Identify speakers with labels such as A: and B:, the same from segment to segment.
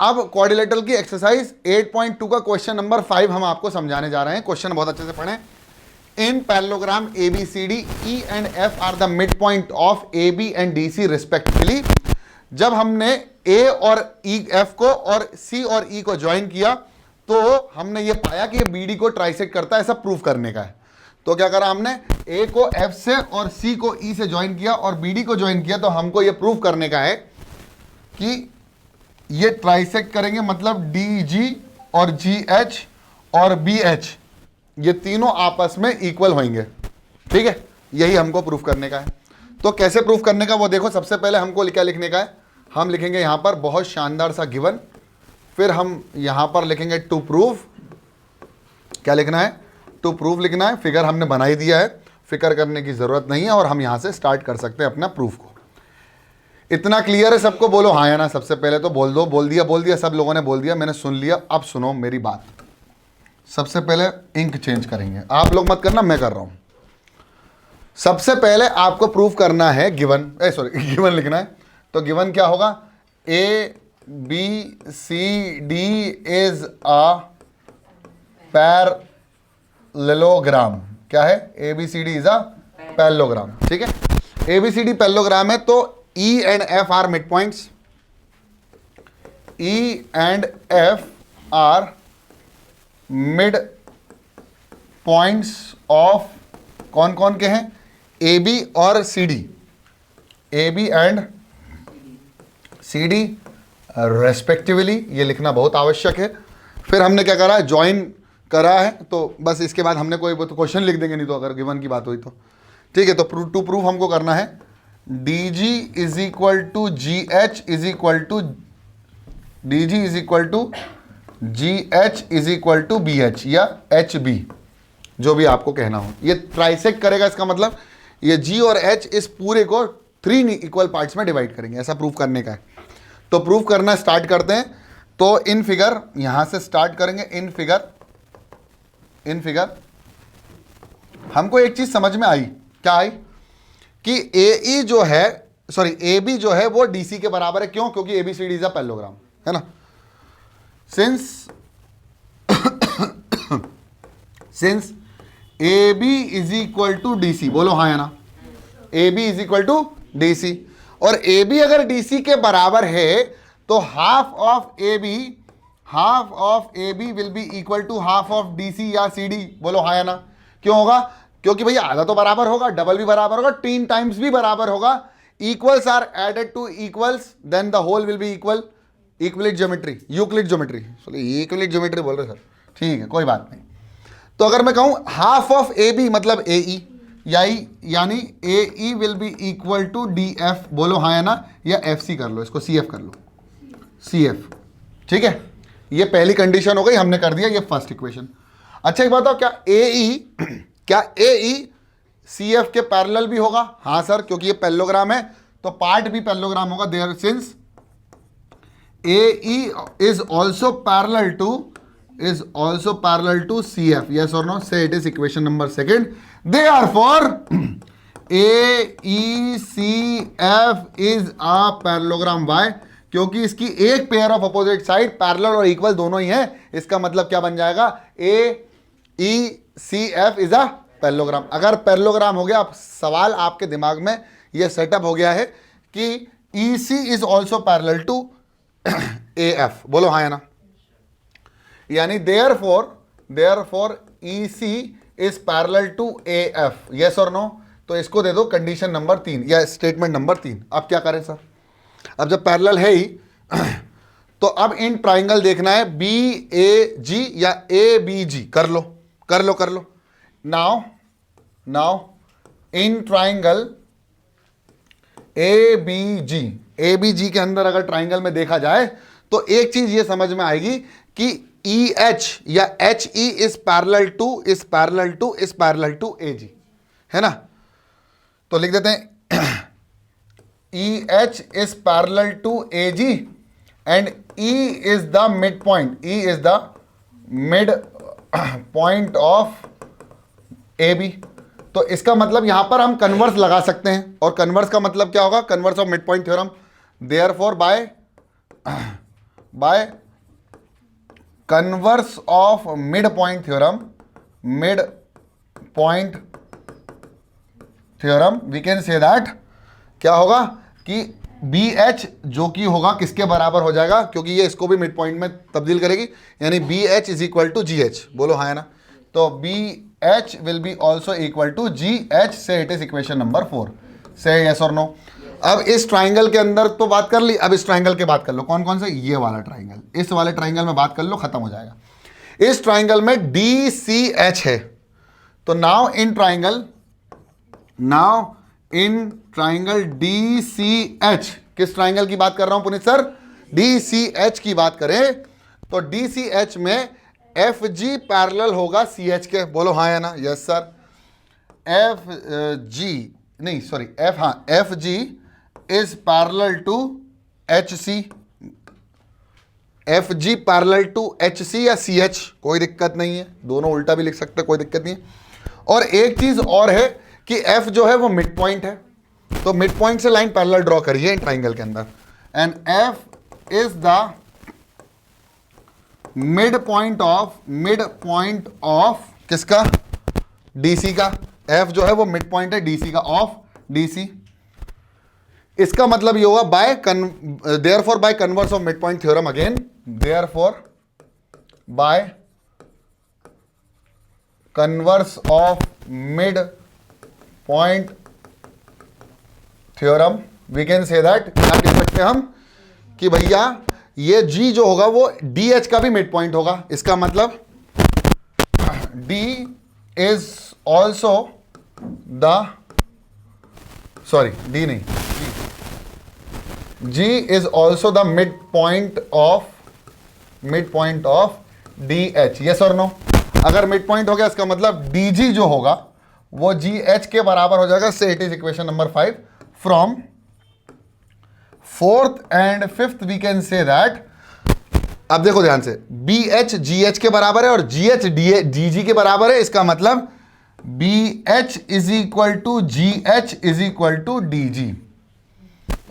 A: अब क्वाड्रिलेटरल की एक्सरसाइज 8.2 का क्वेश्चन नंबर 5 हम आपको समझाने जा रहे हैं। क्वेश्चन बहुत अच्छे से पढ़ें। In parallelogram ABCD E and F are the mid point of AB and DC respectively. जब हमने A और F को और C और E को ज्वाइन किया तो हमने ये पाया कि ये BD को ट्राइसेक्ट करता है, ऐसा प्रूफ करने का है। तो क्या करा हमने, A को F से और C को E से ज्वाइन किया और BD को ज्वाइन किया। तो हमको ये प्रूफ करने का है कि ये ट्राइसेक्ट करेंगे, मतलब DG और GH और BH ये तीनों आपस में इक्वल होंगे। ठीक है, यही हमको प्रूफ करने का है। तो कैसे प्रूफ करने का वो देखो। सबसे पहले हमको क्या लिखने का है, हम लिखेंगे यहां पर बहुत शानदार सा गिवन, फिर हम यहां पर लिखेंगे टू प्रूफ। क्या लिखना है, टू प्रूफ लिखना है। फिगर हमने बना ही दिया है, फिक्र करने की जरूरत नहीं है और हम यहां से स्टार्ट कर सकते हैं अपना प्रूफ को। इतना क्लियर है सबको, बोलो हाँ या ना। सबसे पहले तो बोल दो, बोल दिया सब लोगों ने बोल दिया, मैंने सुन लिया। अब सुनो मेरी बात। सबसे पहले इंक चेंज करेंगे, आप लोग मत करना, मैं कर रहा हूं। सबसे पहले आपको प्रूफ करना है गिवन, गिवन लिखना है। तो गिवन क्या होगा, ABCD इज अ पैरेललोग्राम। क्या है, ABCD इज अ पैरेललोग्राम। ठीक है, ABCD पैरेललोग्राम है। तो E and F are midpoints. E and F are midpoints of कौन कौन के हैं, AB और CD, AB and CD respectively. ये लिखना बहुत आवश्यक है। फिर हमने क्या करा, ज्वाइन करा है। तो बस इसके बाद हमने कोई तो क्वेश्चन लिख देंगे, नहीं तो अगर गिवन की बात हुई तो। ठीक है, तो टू प्रूफ हमको करना है DG is equal to GH is equal to DG is equal to GH is equal to BH या HB, जो भी आपको कहना हो। ये ट्राइसेक्ट करेगा, इसका मतलब ये G और H इस पूरे को 3 इक्वल पार्ट्स में डिवाइड करेंगे, ऐसा प्रूफ करने का है। तो प्रूफ करना स्टार्ट करते हैं। तो इन फिगर यहां से स्टार्ट करेंगे। इन फिगर हमको एक चीज समझ में आई। क्या आई, कि AE जो है, सॉरी AB जो है वो DC के बराबर है। क्यों, क्योंकि ABCD इज अ पैरेललोग्राम, है ना। Since AB is equal to DC, बोलो हाँ या ना। AB is equal to DC, और AB अगर DC के बराबर है तो half of AB will be equal to half of DC या CD, बोलो हाँ या ना। क्यों होगा, क्योंकि भैया आधा तो बराबर होगा, डबल भी बराबर होगा, 3 टाइम्स भी बराबर होगा। Equals are added to equals, then the whole will be equal. Euclid geometry बोल रहे सर, ठीक है कोई बात नहीं। तो अगर मैं कहूं हाफ ऑफ AB मतलब AE, यानी AE will be equal to DF, बोलो हाँ या ना, या FC कर लो, इसको CF कर लो, CF। ठीक है, ये पहली कंडीशन हो गई, हमने कर दिया ये फर्स्ट इक्वेशन। अच्छा एक बात बताओ, क्या AE CF के पैरेलल भी होगा? हाँ सर, क्योंकि ये पैरेललोग्राम है तो पार्ट भी पैरेललोग्राम होगा। There since AE is also parallel to CF. Yes or no? Say it is equation number 2. Therefore, AECF is a parallelogram. Why? क्योंकि इसकी एक pair of opposite side parallel और इक्वल दोनों ही है। इसका मतलब क्या बन जाएगा, AECF इज अ पैरेललोग्राम। अगर पैरेललोग्राम हो गया, अब सवाल आपके दिमाग में ये सेटअप हो गया है कि EC is also parallel to AF, बोलो हाँ या ना। यानी therefore EC is parallel to AF, yes और नो। तो इसको दे दो कंडीशन नंबर 3 या स्टेटमेंट नंबर 3। अब क्या करें सर, अब जब पैरेलल है ही तो अब इन ट्राइंगल देखना है BAG या ABG। कर लो। नाउ इन ट्राइंगल ABG के अंदर अगर ट्राइंगल में देखा जाए तो एक चीज ये समझ में आएगी कि EH या HE is parallel to AG, है ना। तो लिख देते हैं EH is parallel to AG and E is the midpoint. E is the midpoint of AB. तो इसका मतलब यहां पर हम कन्वर्स लगा सकते हैं, और कन्वर्स का मतलब क्या होगा, converse of mid point theorem. Therefore by converse of mid point theorem, mid point theorem, we can say that क्या होगा कि बी एच जो कि होगा किसके बराबर हो जाएगा, क्योंकि ये इसको भी मिड पॉइंट में तब्दील करेगी, यानी B H is equal to G H, बोलो हाँ है ना। तो B H will be also equal to G H, so it is equation number 4, so yes और नो। अब इस ट्राइंगल के अंदर तो बात कर ली, अब इस ट्राइंगल के बात कर लो, कौन कौन से, ये वाला ट्राइंगल, इस वाले ट्राइंगल में बात कर लो, खत्म हो जाएगा। इस ट्राइंगल में डी सी एच है, तो now in triangle D C H, किस ट्राइंगल की बात कर रहा हूं Puneet sir, D C H की बात करें तो डी सी एच में एफ जी पैरेलल होगा सी एच के, बोलो हाँ है ना, यस सर। एफ जी नहीं सॉरी एफ, हाँ F G is parallel to H C, F G parallel to H C या सी एच, कोई दिक्कत नहीं है, दोनों उल्टा भी लिख सकते, कोई दिक्कत नहीं है। और एक चीज और है कि एफ जो है वो मिड पॉइंट है, तो मिड पॉइंट से लाइन पैरेलल ड्रॉ करिए इन ट्राइंगल के अंदर, and F is the mid point of किसका, डीसी का, एफ जो है वो मिड पॉइंट है डीसी का, ऑफ डीसी। इसका मतलब ये होगा by therefore by converse of mid point theorem, again therefore by converse of mid point theorem we can say that, क्या कह सकते हैं हम कि भैया ये G जो होगा वो DH का भी मिड पॉइंट होगा, इसका मतलब D is also the, sorry D नहीं, G is also the mid point of DH, yes और नो। अगर मिड पॉइंट हो गया इसका मतलब DG जो होगा वो GH के बराबर हो जाएगा, so it is equation number 5। From fourth and fifth we can say that, अब देखो ध्यान से, BH GH के बराबर है और GH DG के बराबर है, इसका मतलब BH is equal to GH is equal to DG,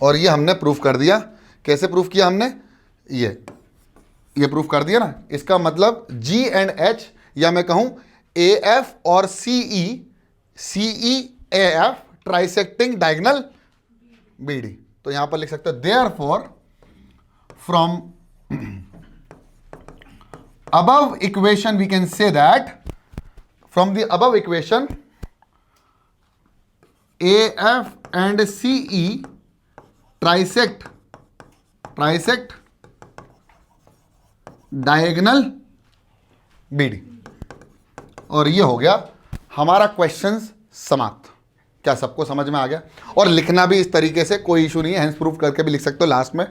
A: और ये हमने प्रूफ कर दिया। कैसे प्रूफ किया हमने, ये प्रूफ कर दिया ना। इसका मतलब G एंड H, या मैं कहूं AF और CE AF ट्राइसेक्टिंग डायगोनल BD, तो यहां पर लिख सकते हो therefore from above equation we can say that from the above equation AF and CE trisect diagonal BD, और ये हो गया हमारा क्वेश्चंस समाप्त। क्या सबको समझ में आ गया? और लिखना भी इस तरीके से कोई इशू नहीं है, हैंड्स प्रूफ करके भी लिख सकते हो, लास्ट में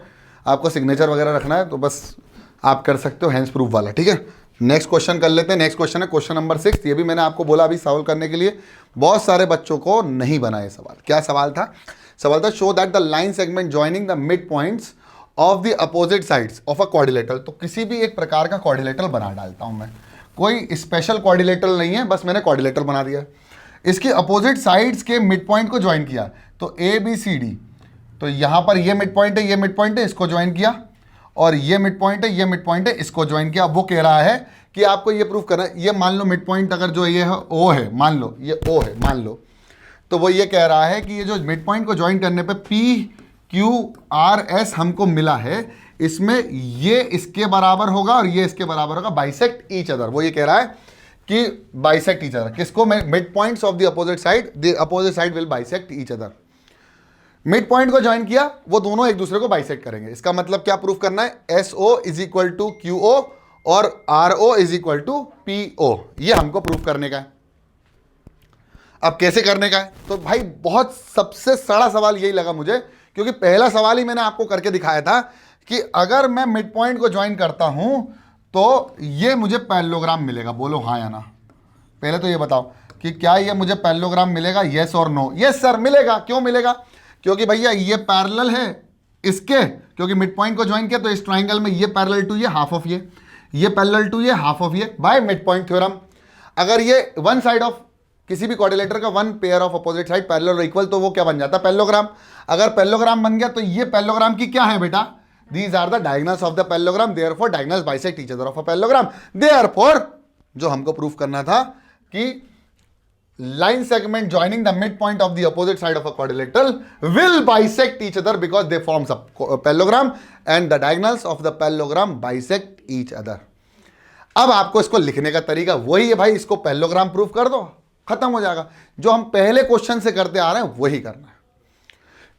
A: आपको सिग्नेचर वगैरह रखना है तो बस आप कर सकते हो हैंड्स प्रूफ वाला, ठीक है। नेक्स्ट क्वेश्चन कर लेते हैं। नेक्स्ट क्वेश्चन है क्वेश्चन नंबर 6। ये भी मैंने आपको बोला अभी सॉल्व करने के लिए, बहुत सारे बच्चों को नहीं बना ये सवाल। क्या सवाल था? सवाल था show that the line segment joining the mid points of the opposite sides of a quadrilateral. तो किसी भी एक प्रकार का क्वाड्रिलेटरल बना डालता हूं मैं, कोई स्पेशल क्वाड्रिलेटरल नहीं है, बस मैंने क्वाड्रिलेटरल बना दिया। इसके अपोजिट साइड्स के मिड पॉइंट को ज्वाइन किया, तो ABCD, तो यहां पर ये मिड पॉइंट है, ये मिड पॉइंट है, इसको ज्वाइन किया, और ये मिड पॉइंट है, ये मिड पॉइंट है, इसको ज्वाइन किया। वो कह रहा है कि आपको ये प्रूफ करना है, ये मान लो मिड पॉइंट अगर जो ये है O है, मान लो ये O है, मान लो, तो वो ये कह रहा है कि ये जो मिड पॉइंट को ज्वाइन करने पे PQRS हमको मिला है, इसमें ये इसके बराबर होगा और ये इसके बराबर होगा, बाइसेक्ट ईच अदर। वो ये कह रहा है कि बाइसेक्ट ईच अदर, किसको? Mid points of the opposite side will bisect each other. Mid point को ज्वाइन किया, वो दोनों एक दूसरे को बाइसेक्ट करेंगे। इसका मतलब क्या प्रूफ करना है? SO is equal to QO और RO is equal to PO, ये हमको प्रूफ करने का है। अब कैसे करने का है? तो भाई बहुत सबसे सड़ा सवाल यही लगा मुझे, क्योंकि पहला सवाल ही मैंने आपको करके दिखाया था कि अगर मैं मिड पॉइंट को ज्वाइन करता हूं तो ये मुझे पैरेललोग्राम मिलेगा। बोलो हाँ या ना। पहले तो ये बताओ कि क्या ये मुझे पैरेललोग्राम मिलेगा, येस और नो? यस सर मिलेगा। क्यों मिलेगा? क्योंकि भैया ये पैरेलल है इसके, क्योंकि मिड पॉइंट को ज्वाइन किया तो इस ट्राइंगल में ये पैरेलल टू ये, हाफ ऑफ ये पैरेलल टू ये, हाफ ऑफ ये, बाय मिड पॉइंट थ्योरम। अगर ये वन साइड ऑफ किसी भी क्वाड्रिलेटर का one pair of opposite side parallel और इक्वल, तो वो क्या बन जाता है? पैरेललोग्राम। अगर पैरेललोग्राम बन गया तो ये पैरेललोग्राम की क्या है बेटा? These are the diagonals of the parallelogram, therefore diagonals bisect each other of a parallelogram. Therefore जो हमको प्रूफ करना था कि line segment joining the midpoint of the opposite side of a quadrilateral will bisect each other because they forms a parallelogram and the diagonals of the parallelogram bisect each other. अब आपको इसको लिखने का तरीका वही है भाई, इसको पैरेललोग्राम प्रूफ कर दो, खत्म हो जाएगा। जो हम पहले क्वेश्चन से करते आ रहे हैं वही करना है।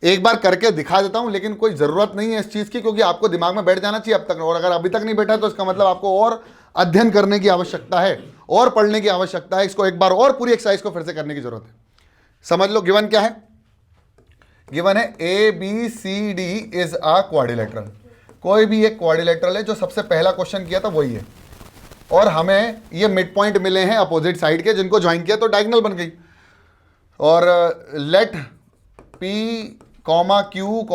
A: एक बार करके दिखा देता हूं, लेकिन कोई जरूरत नहीं है इस चीज की, क्योंकि आपको दिमाग में बैठ जाना चाहिए अब तक, और अगर अभी तक नहीं बैठा है तो इसका मतलब आपको और अध्ययन करने की आवश्यकता है और पढ़ने की आवश्यकता है। इसको एक बार और पूरी एक्सरसाइज को फिर से करने की जरूरत है। समझ लो गिवन क्या है। गिवन है ABCD इज अ क्वाड्रिलेटरल। कोई भी एक क्वाड्रिलेटरल है, जो सबसे पहला क्वेश्चन किया था वही है, और हमें ये मिड पॉइंट मिले हैं अपोजिट साइड के, जिनको ज्वाइन किया तो डायगोनल बन गई। और let P, Q,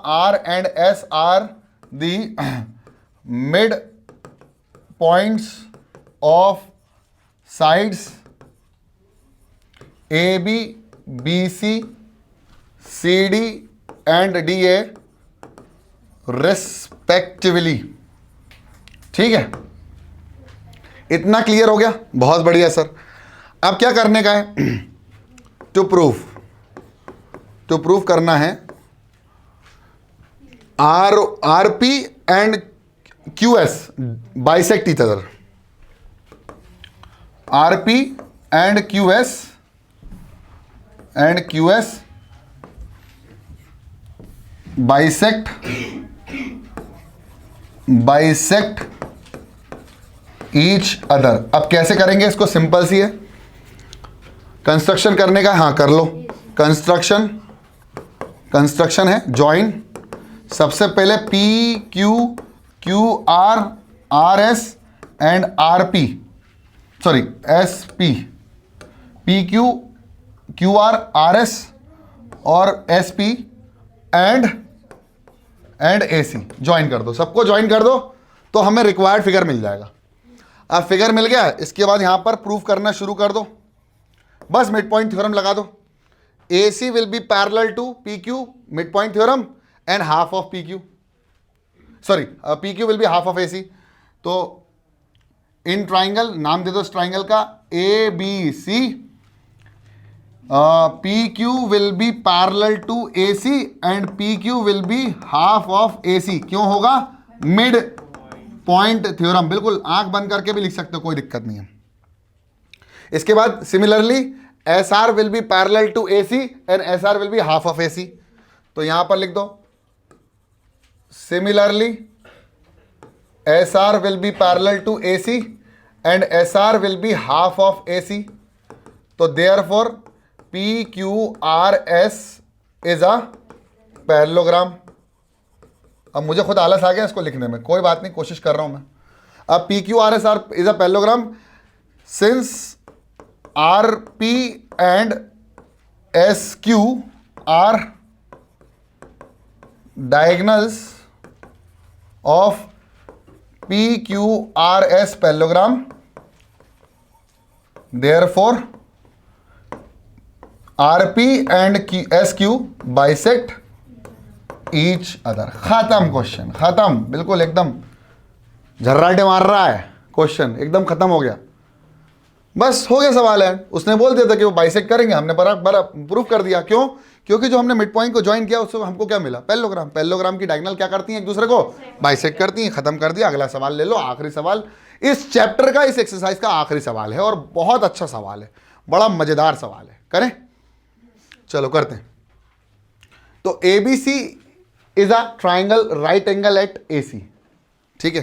A: R and S are the mid points of sides AB, BC, CD and DA respectively. ठीक है, इतना क्लियर हो गया, बहुत बढ़िया सर। अब क्या करने का है, टू प्रूफ करना है RP and QS bisect each other. RP and QS bisect each other. अब कैसे करेंगे इसको, सिंपल सी है, कंस्ट्रक्शन करने का, हाँ कर लो। कंस्ट्रक्शन है ज्वाइन। सबसे पहले PQ, RS and RP, sorry SP, PQ, QR, RS और SP एंड AC ज्वाइन कर दो। सबको ज्वाइन कर दो तो हमें रिक्वायर्ड फिगर मिल जाएगा। अब फिगर मिल गया, इसके बाद यहां पर प्रूफ करना शुरू कर दो। बस मिड पॉइंट थ्योरम लगा दो। AC will be parallel to PQ, mid point theorem, and half of PQ, sorry PQ will be half of AC। तो इन ट्राइंगल, नाम दे दो इस ट्राइंगल का ABC, PQ will be parallel to AC and PQ will be half of AC। क्यों होगा, mid point theorem. बिल्कुल आंख बंद करके भी लिख सकते हो, कोई दिक्कत नहीं है। इसके बाद similarly SR will be parallel to AC and SR will be half of AC। तो यहां पर लिख दो similarly SR will be parallel to AC and SR will be half of AC। तो therefore PQRS is a parallelogram. अब मुझे खुद आलस आ गया इसको लिखने में, कोई बात नहीं, कोशिश कर रहा हूं मैं। अब PQRS is a parallelogram since RP and SQ are diagonals of PQRS parallelogram, therefore RP and SQ bisect each other। खत्म क्वेश्चन, खत्म, बिल्कुल एकदम झर्राटे मार रहा है क्वेश्चन, एकदम खत्म हो गया, बस हो गया सवाल है। उसने बोल दिया था कि वो बाइसेक्ट करेंगे, हमने बराबर प्रूफ कर दिया। क्यों, क्योंकि जो हमने मिड पॉइंट को ज्वाइन किया उससे हमको क्या मिला, पैरेललोग्राम। पैरेललोग्राम की डायगोनल क्या करती हैं, एक दूसरे को बाइसेक्ट करती हैं। खत्म कर दिया। अगला सवाल ले लो, आखिरी सवाल इस चैप्टर का, इस एक्सरसाइज का आखिरी सवाल है, और बहुत अच्छा सवाल है, बड़ा मजेदार सवाल है। करें, चलो करते हैं। तो ABC is a triangle right angle at AC। ठीक है,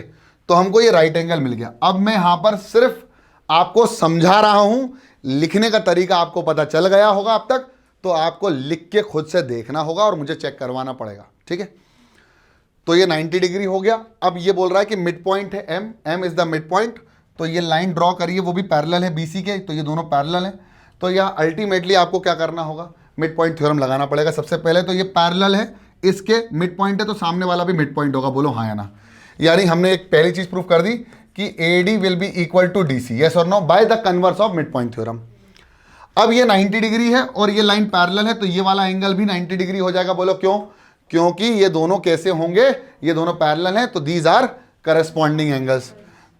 A: तो हमको ये राइट एंगल मिल गया। अब मैं यहां पर सिर्फ आपको समझा रहा हूं, लिखने का तरीका आपको पता चल गया होगा अब तक, तो आपको लिख के खुद से देखना होगा और मुझे चेक करवाना पड़ेगा। ठीक है, तो ये 90 डिग्री हो गया। अब ये बोल रहा है कि मिड पॉइंट है M is the mid point. तो ये लाइन ड्रॉ करिए, वो भी पैरेलल है BC के, तो ये दोनों पैरेलल हैं। तो यह अल्टीमेटली आपको क्या करना होगा, मिड पॉइंट थ्योरम लगाना पड़ेगा। सबसे पहले तो ये पैरेलल है, इसके मिड पॉइंट है, तो सामने वाला भी मिड पॉइंट होगा। बोलो हाँ या ना। यानी हमने एक पहली चीज प्रूफ कर दी कि AD will be equal to DC, yes और no, by the converse of mid point theorem. अब ये 90 डिग्री है और ये लाइन पैरेलल है, तो ये वाला एंगल भी 90 डिग्री हो जाएगा। बोलो क्यों, क्योंकि ये दोनों कैसे होंगे, ये दोनों पैरेलल हैं, तो दीज आर करस्पॉन्डिंग एंगल्स।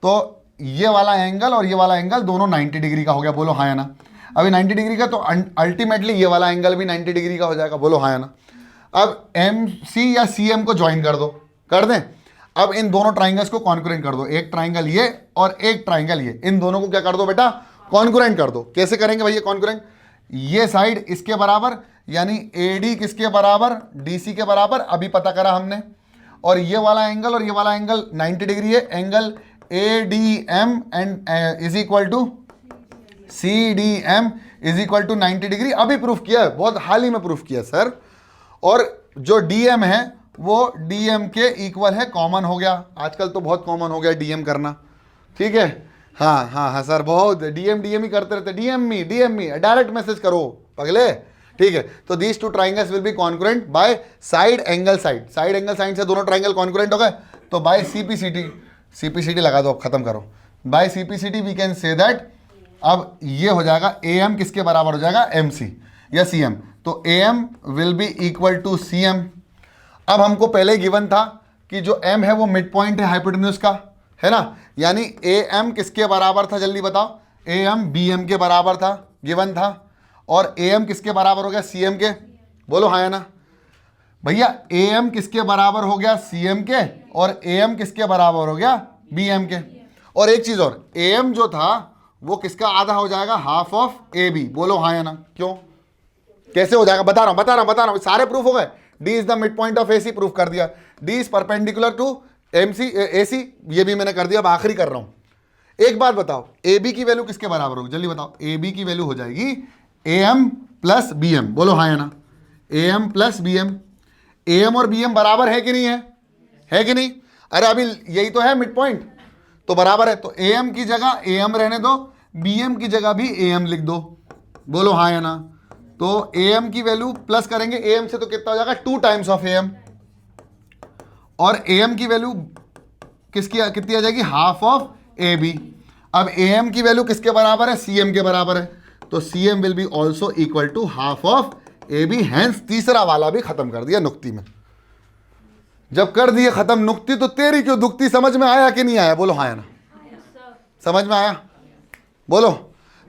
A: तो ये वाला एंगल और ये वाला एंगल दोनों 90 डिग्री का हो गया, बोलो हाँ या ना। अभी 90 डिग्री का, तो अल्टीमेटली ये वाला एंगल भी 90 डिग्री का हो जाएगा, बोलो हाँ या ना। अब एम सी या सी एम को ज्वाइन कर दो, कर दें। अब इन दोनों ट्राइंगल्स को कॉन्कुरेंट कर दो, एक ट्राइंगल ये और एक ट्राइंगल ये, इन दोनों को क्या कर दो बेटा, कॉन्कुरेंट कर दो। कैसे करेंगे भैया कॉन्कुरेंट, ये साइड इसके बराबर, यानी AD किसके बराबर, DC के बराबर, अभी पता करा हमने। और ये वाला एंगल और ये वाला एंगल 90 डिग्री है, angle ADM and is equal to CDM is equal to 90 degree. अभी प्रूफ किया है, बहुत हाल ही में प्रूफ किया सर। और जो DM है वो DM के इक्वल है, कॉमन हो गया, आजकल तो बहुत कॉमन हो गया DM करना, ठीक है। हाँ हाँ हाँ सर, बहुत DM ही करते रहते, DM मी डायरेक्ट मैसेज करो पगले, ठीक है। तो these two triangles will be concurrent by side angle side, side angle side से दोनों ट्राइंगल कॉन्कुरेंट हो गए, तो बाय CPCT लगा दो, अब खत्म करो। By CPCT we can say that, अब ये हो जाएगा AM किसके बराबर हो जाएगा, MC या CM, तो AM will be equal to CM। अब हमको पहले गिवन था कि जो M है वो मिड पॉइंट है हाइपोटेन्यूज का, है ना, यानी AM किसके बराबर था, जल्दी बताओ, AM BM के बराबर था, गिवन था। और AM किसके बराबर हो गया, CM के, बोलो हाँ या ना भैया। AM किसके बराबर हो गया, CM के, और AM किसके बराबर हो गया, BM के। और एक चीज और, AM जो था वो किसका आधा हो जाएगा, हाफ ऑफ AB, बोलो हाँ या ना। क्यों, कैसे हो जाएगा, बता रहा हूं, सारे प्रूफ हो गए। D is the mid point of AC, proof कर दिया। D is perpendicular to AC, ये भी मैंने कर दिया। अब आखिरी कर रहा हूं, एक बात बताओ, AB की वैल्यू किसके बराबर होगी, जल्दी बताओ। AB की वैल्यू हो जाएगी AM प्लस BM, बोलो हाँ या ना। AM प्लस BM, AM और BM बराबर है कि नहीं है कि नहीं, अरे अभी यही तो है मिड पॉइंट, तो बराबर है। तो AM की जगह AM रहने दो, BM की जगह भी AM लिख दो, बोलो हाँ या ना। तो AM की वैल्यू प्लस करेंगे, AM से तो कितना हो जाएगा, 2 टाइम्स ऑफ AM, और AM की वैल्यू कितनी आ जाएगी, हाफ ऑफ AB। अब AM की वैल्यू किसके बराबर है, CM के बराबर है, तो CM will be also equal to half of AB। Hence तीसरा वाला भी खत्म कर दिया नुक्ती में। जब कर दिए खत्म नुक्ती, तो तेरी क्यों दुखती, समझ में आया कि नहीं आया, बोलो हाँ या ना, समझ में आया, बोलो।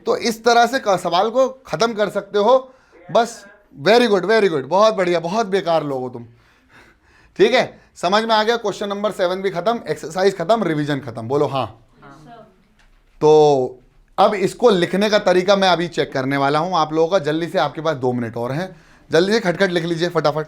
A: तो इस तरह से सवाल को खत्म कर सकते हो बस। वेरी गुड, बहुत बढ़िया, बहुत बेकार लोग हो तुम, ठीक है। समझ में आ गया, क्वेश्चन नंबर 7 भी खत्म, एक्सरसाइज खत्म, रिवीजन खत्म, बोलो हाँ। तो अब इसको लिखने का तरीका मैं अभी चेक करने वाला हूं आप लोगों का, जल्दी से, आपके पास 2 मिनट और हैं, जल्दी से खटखट लिख लीजिए फटाफट।